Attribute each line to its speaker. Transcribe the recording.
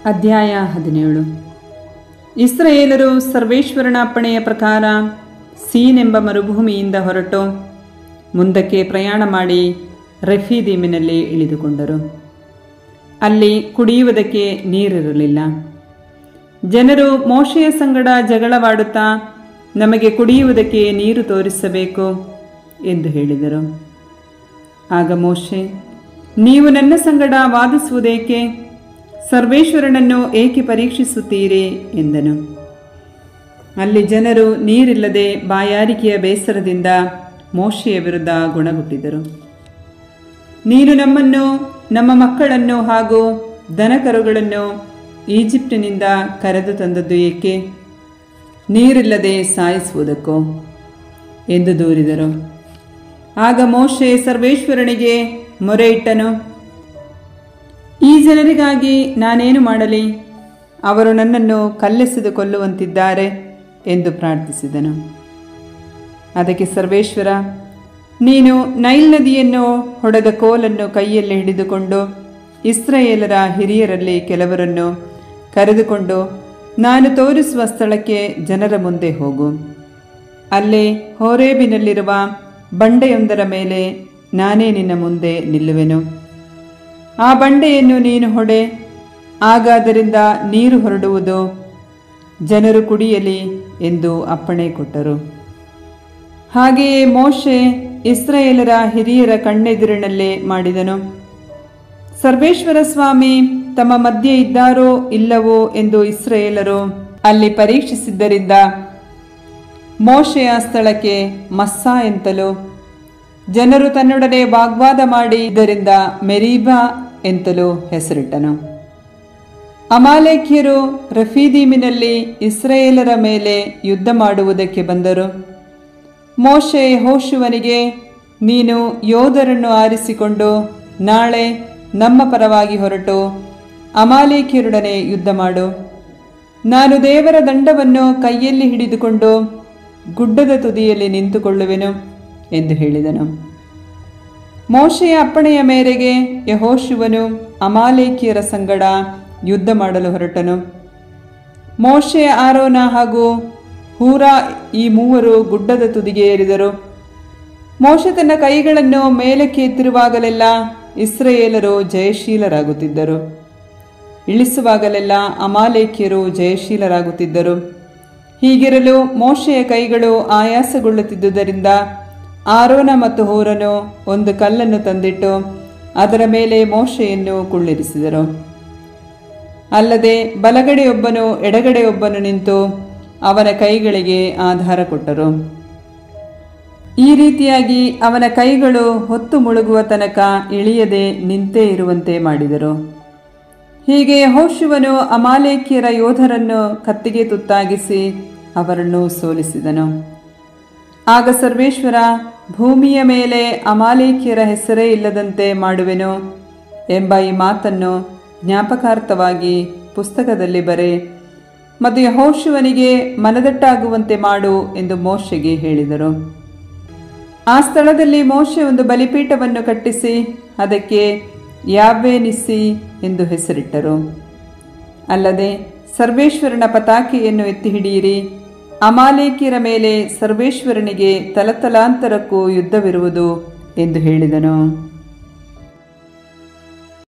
Speaker 1: ಅಧ್ಯಾಯ 17. ಇಸ್ರಾಯೇಲರು ಸರ್ವೇಶ್ವರನ ಅಪ್ಪಣೆಯ ಪ್ರಕಾರ ಸೀನ್ ಎಂಬ ಮರುಭೂಮಿಯಿಂದ ಹೊರಟು ಮುಂದಕ್ಕೆ ಪ್ರಯಾಣ ಮಾಡಿ ರೆಫೀದೀಮಿನಲ್ಲಿ ಇಳಿದುಕೊಂಡರು. ಅಲ್ಲಿ ಕುಡಿಯುವುದಕ್ಕೆ ನೀರಿರಲಿಲ್ಲ. ಜನರು ಮೋಶೆಯ ಸಂಗಡ ಜಗಳವಾಡುತ್ತಾ, ನಮಗೆ ಕುಡಿಯುವುದಕ್ಕೆ ನೀರು ತೋರಿಸಬೇಕು ಎಂದು ಹೇಳಿದರು. ಆಗ ಮೋಶೆ, ನೀವು ನನ್ನ ಸಂಗಡ ವಾದಿಸುವುದೇಕೆ? ಸರ್ವೇಶ್ವರನನ್ನು ಏಕೆ ಪರೀಕ್ಷಿಸುತ್ತೀರಿ ಎಂದನು. ಅಲ್ಲಿ ಜನರು ನೀರಿಲ್ಲದೆ ಬಾಯಾರಿಕೆಯ ಬೇಸರದಿಂದ ಮೋಶೆಯ ವಿರುದ್ಧ ಗುಣಗುಟ್ಟಿದರು. ನೀನು ನಮ್ಮನ್ನು, ನಮ್ಮ ಮಕ್ಕಳನ್ನು ಹಾಗೂ ದನಕರುಗಳನ್ನು ಈಜಿಪ್ಟಿನಿಂದ ಕರೆದು ತಂದದ್ದು ಏಕೆ? ನೀರಿಲ್ಲದೆ ಸಾಯಿಸುವುದಕ್ಕೋ ಎಂದು ದೂರಿದರು. ಆಗ ಮೋಶೆ ಸರ್ವೇಶ್ವರನಿಗೆ ಮೊರೆಯಿಟ್ಟನು. ಈ ಜನರಿಗಾಗಿ ನಾನೇನು ಮಾಡಲಿ? ಅವರು ನನ್ನನ್ನು ಕಲ್ಲೆಸೆದು ಕೊಲ್ಲುವಂತಿದ್ದಾರೆ ಎಂದು ಪ್ರಾರ್ಥಿಸಿದನು. ಅದಕ್ಕೆ ಸರ್ವೇಶ್ವರ, ನೀನು ನೈಲ್ ನದಿಯನ್ನು ಹೊಡೆದ ಕೋಲನ್ನು ಕೈಯಲ್ಲಿ ಹಿಡಿದುಕೊಂಡು ಇಸ್ರಾಯೇಲರ ಹಿರಿಯರಲ್ಲಿ ಕೆಲವರನ್ನು ಕರೆದುಕೊಂಡು ನಾನು ತೋರಿಸುವ ಸ್ಥಳಕ್ಕೆ ಜನರ ಮುಂದೆ ಹೋಗು. ಅಲ್ಲೇ ಹೋರೇಬಿನಲ್ಲಿರುವ ಬಂಡೆಯೊಂದರ ಮೇಲೆ ನಾನೇ ನಿನ್ನ ಮುಂದೆ ನಿಲ್ಲುವೆನು. ಆ ಬಂಡೆಯನ್ನು ನೀನು ಹೊಡೆ, ಆಗ ಅದರಿಂದ ನೀರು ಹೊರಡುವುದು, ಜನರು ಕುಡಿಯಲಿ ಎಂದು ಅಪ್ಪಣೆ ಕೊಟ್ಟರು. ಹಾಗೆಯೇ ಮೋಶೆ ಇಸ್ರಾಯೇಲರ ಹಿರಿಯರ ಕಣ್ಣೆದುರಿನಲ್ಲೇ ಮಾಡಿದನು. ಸರ್ವೇಶ್ವರ ಸ್ವಾಮಿ ತಮ್ಮ ಮಧ್ಯೆ ಇದ್ದಾರೋ ಇಲ್ಲವೋ ಎಂದು ಇಸ್ರಾಯೇಲರು ಅಲ್ಲಿ ಪರೀಕ್ಷಿಸಿದ್ದರಿಂದ ಮೋಶೆಯ ಸ್ಥಳಕ್ಕೆ ಮಸ್ಸಾ ಎಂತಲೂ, ಜನರು ತನ್ನೊಡನೆ ವಾಗ್ವಾದ ಮಾಡಿದ್ದರಿಂದ ಮೆರೀಬಾ ಎಂತಲೂ ಹೆಸರಿಟ್ಟನು. ಅಮಾಲೇಕ್ಯರು ರೆಫೀದೀಮಿನಲ್ಲಿ ಇಸ್ರಾಯೇಲರ ಮೇಲೆ ಯುದ್ಧ ಮಾಡುವುದಕ್ಕೆ ಬಂದರು. ಮೋಶೆ ಯೆಹೋಶುವನಿಗೆ, ನೀನು ಯೋಧರನ್ನು ಆರಿಸಿಕೊಂಡು ನಾಳೆ ನಮ್ಮ ಪರವಾಗಿ ಹೊರಟು ಅಮಾಲೇಕ್ಯರೊಡನೆ ಯುದ್ಧ ಮಾಡು. ನಾನು ದೇವರ ದಂಡವನ್ನು ಕೈಯಲ್ಲಿ ಹಿಡಿದುಕೊಂಡು ಗುಡ್ಡದ ತುದಿಯಲ್ಲಿ ನಿಂತುಕೊಳ್ಳುವೆನು ಎಂದು ಹೇಳಿದನು. ಮೋಶೆಯ ಅಪ್ಪಣೆಯ ಮೇರೆಗೆ ಯೆಹೋಶುವನು ಅಮಾಲೇಕ್ಯರ ಸಂಗಡ ಯುದ್ಧ ಮಾಡಲು ಹೊರಟನು. ಮೋಶೆ, ಆರೋನ ಹಾಗೂ ಹೂರ ಈ ಮೂವರು ಗುಡ್ಡದ ತುದಿಗೆ ಏರಿದರು. ಮೋಶೆ ತನ್ನ ಕೈಗಳನ್ನು ಮೇಲಕ್ಕೆ ಎತ್ತಿರುವಾಗಲೆಲ್ಲ ಇಸ್ರಾಯೇಲರು ಜಯಶೀಲರಾಗುತ್ತಿದ್ದರು, ಇಳಿಸುವಾಗಲೆಲ್ಲ ಅಮಾಲೇಕ್ಯರು ಜಯಶೀಲರಾಗುತ್ತಿದ್ದರು. ಹೀಗಿರಲು ಮೋಶೆಯ ಕೈಗಳು ಆಯಾಸಗೊಳ್ಳುತ್ತಿದ್ದುದರಿಂದ ಆರೋನ ಮತ್ತು ಹೂರನು ಒಂದು ಕಲ್ಲನ್ನು ತಂದಿಟ್ಟು ಅದರ ಮೇಲೆ ಮೋಶೆಯನ್ನು ಕುಳ್ಳಿರಿಸಿದರು. ಅಲ್ಲದೆ ಬಲಗಡೆಯೊಬ್ಬನು ಎಡಗಡೆಯೊಬ್ಬನು ನಿಂತು ಅವನ ಕೈಗಳಿಗೆ ಆಧಾರ ಕೊಟ್ಟರು. ಈ ರೀತಿಯಾಗಿ ಅವನ ಕೈಗಳು ಹೊತ್ತು ಮುಳುಗುವ ತನಕ ಇಳಿಯದೆ ನಿಂತೇ ಇರುವಂತೆ ಮಾಡಿದರು. ಹೀಗೆ ಯೆಹೋಶುವನು ಅಮಾಲೇಕ್ಯರ ಯೋಧರನ್ನು ಕತ್ತಿಗೆ ತುತ್ತಾಗಿಸಿ ಅವರನ್ನು ಸೋಲಿಸಿದನು. ಆಗ ಸರ್ವೇಶ್ವರ, ಭೂಮಿಯ ಮೇಲೆ ಅಮಾಲೇಕ್ಯರ ಹೆಸರೇ ಇಲ್ಲದಂತೆ ಮಾಡುವೆನು ಎಂಬ ಈ ಮಾತನ್ನು ಜ್ಞಾಪಕಾರ್ಥವಾಗಿ ಪುಸ್ತಕದಲ್ಲಿ ಬರೆ ಮತ್ತು ಯೆಹೋಶುವನಿಗೆ ಮನದಟ್ಟಾಗುವಂತೆ ಮಾಡು ಎಂದು ಮೋಶೆಗೆ ಹೇಳಿದರು. ಆ ಸ್ಥಳದಲ್ಲಿ ಮೋಶೆ ಒಂದು ಬಲಿಪೀಠವನ್ನು ಕಟ್ಟಿಸಿ ಅದಕ್ಕೆ ಯಾವ್ವೆ ನಿಸ್ಸಿ ಎಂದು ಹೆಸರಿಟ್ಟರು. ಅಲ್ಲದೆ ಸರ್ವೇಶ್ವರನ ಪತಾಕೆಯನ್ನು ಎತ್ತಿ ಹಿಡಿಯಿರಿ, ಅಮಾಲೇಕ್ಯರ ಮೇಲೆ ಸರ್ವೇಶ್ವರನಿಗೆ ತಲತಲಾಂತರಕ್ಕೂ ಯುದ್ಧವಿರುವುದು ಎಂದು ಹೇಳಿದನು.